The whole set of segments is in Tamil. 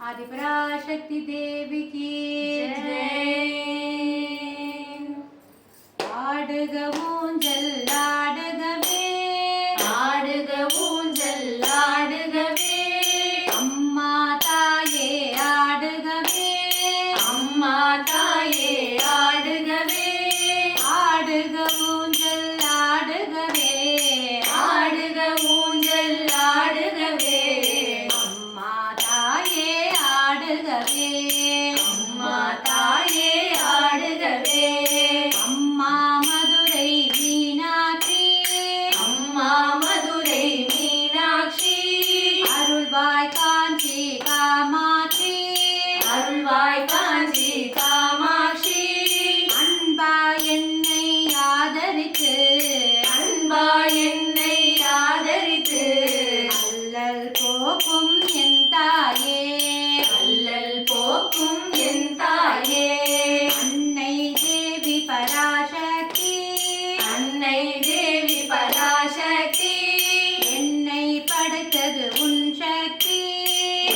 आदिपराशक्ति देवी की जय। आडुग ஊஞ்சல் ஆடுகவே, ஆடுக ஊஞ்சல் ஆடுகவே, அம்மா தாயே ஆடுகவே, அம்மா தாயே ஆடுகவே, ஆடுக ஊஞ்சல் ஆடுகவே, ஆடுக ஊஞ்சல் ஆடுகவே, அம்மா தாயே ஆடுகவே, அம்மா தாயே ஆடுகவே, அம்மா மதுரை மீனாட்சி, அம்மா மதுரை மீனாட்சி, அருள்வாய் காஞ்சி காமாட்சி, அருள்வாய் காஞ்சி காமாட்சி, அன்பா என்னை ஆதரித்து, அன்பா என்னை ஆதரித்து, அல்லல் போக்கும் என் தாயே, அல்லல் போக்கும் என் தாயே, அன்னை தேவி பராசக்தி, அன்னை தேவி பராசக்தி, என்னை படைத்தது உன் சக்தி,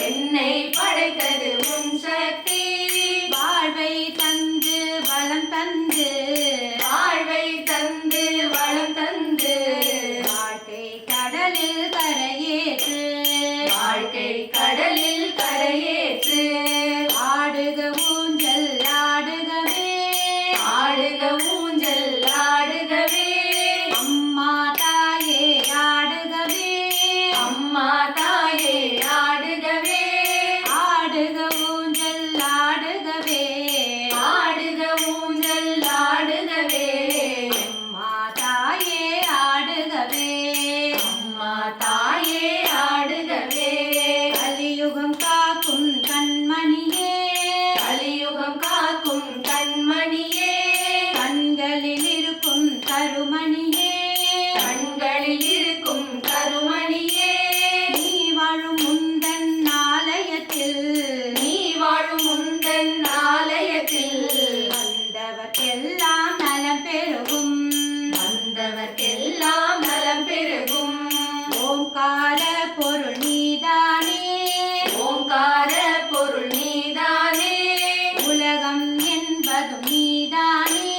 என்னை படைத்தது உன் சக்தி, வாழ்வை தந்து வளம் தந்து, வாழ்வை தந்து வளம் தந்து, வாழ்க்கை கடலில் கரையேற்று, வாழ்க்கை கடலில் கரையேற்று, ஆடுக ஊஞ்சல் ஆடுகவே, ஆடுக ஊஞ்சல் ஆடுகவே, அம்மா தாயே ஆடுகவே, அம்மா தாயே ஆடுகவே, ஆடுக ஊஞ்சல் ஆடுகவே, ஆடுக ஊஞ்சல் ஆடுகவே, அம்மா தாயே ஆடுகவே, அம்மா தாயே ஆடுகவே, கலியுகம் காக்கும் கண்மணியே, கலியுகம் காக்கும் கண்மணியே, கண்களில் இருக்கும் கருமணியே, கண்களில் இருக்கும் கருமணியே, நீ வாழும் முந்தன் ஆலயத்தில், நீ வாழும் முந்தன் ஆலயத்தில், வந்தவர்க்கெல்லாம் நலம் பெருகும், வந்தவர்க்கெல்லாம் நலம் பெருகும், ஓங்கார பொருள் நீதானே, ஓங்கார பொருள் நீதானே, உலகம் என்பதும் நீதானே,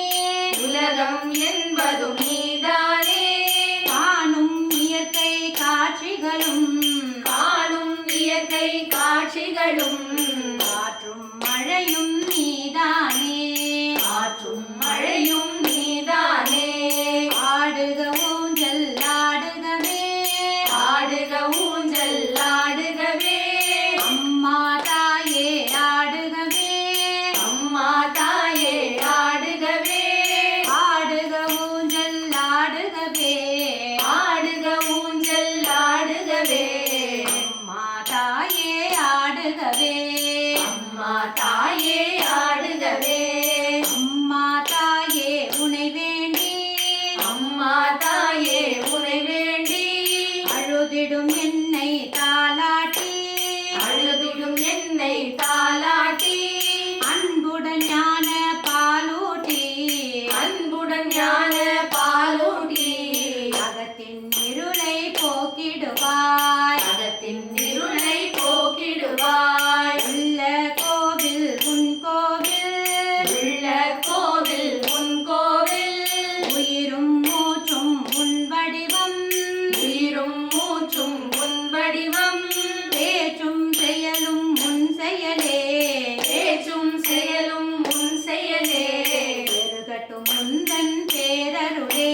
உலகம் என்பதும் நீதானே, காணும் இயற்கை காட்சிகளும், காணும் இயற்கை காட்சிகளும், காற்றும் மழையும் நீதானே, காற்றும் மழையும் நீதானே, ஆடுக ஊஞ்சல் ஆடுகவே, ஆடுக ஊஞ்சல் ஆடுகவே, அம்மா தாயே ஆடுகவே, அம்மா தாயே ஆடுகவே, ஆடுக ஊஞ்சல் ஆடுகவே, ஆடுக ஊஞ்சல் ஆடுகவே, அம்மா தாயே ஆடுகவே, அம்மா தாயே ஆடுகவே, அம்மா தாயே உனை வேண்டி, அம்மா தாயே உனை வேண்டி, அழுதிடும் என்னை தாலாட்டி, அழுதிடும் என்னை தாலாட்டி, அன்புடன் ஞான பாலூட்டி, அன்புடன் ஞான பாலூட்டி, அகத்தின் இருளை போக்கிடுவாய், அகத்தின் இருளை போக்கிடுவாய், உள்ள கோவில் உன் கோவில், உள்ள கோவில் உன் கோவில், உயிரும் மூச்சும் உன் வடிவம், உயிரும் மூச்சும் உன் வடிவம், பேச்சும் செயலும் உன் செயலே, பேச்சும் செயலும் உன் செயலே, பெருகட்டும் முந்தன் பேரருளே,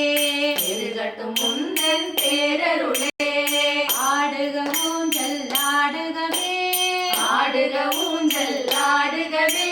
பெருகட்டும் முந்தன் பேரருளே, ஆடுக ஊஞ்சல் ஆடுகவே, ஆடுக ஊஞ்சல் ஆடுகவே,